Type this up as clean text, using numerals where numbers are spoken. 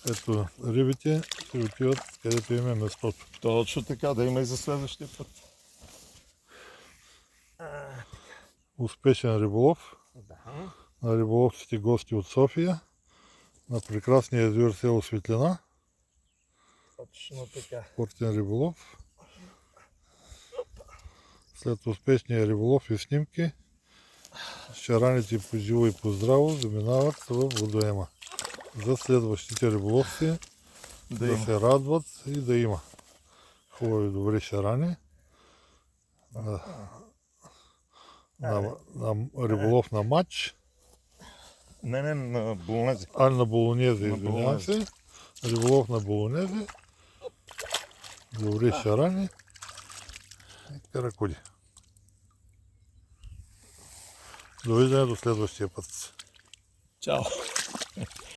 Ето, рибите си отиват където им е местото. Точно така, да има и за следващия път. Успешен риболов Да. на риболовците гости от София, на прекрасния язовир село Светлина. Точно така. Спортен риболов. След успешния риболов и снимки, шараните по живо и по здраво заминават в водоема. За следващите риболовци да се радват и да има хубави добри шарани на риболов на матч. Не, на болонези. На болонезе, извинявам се. Риболов на болонезе. Добри шарани и каракуди. Довиждане до следващия път. Чао!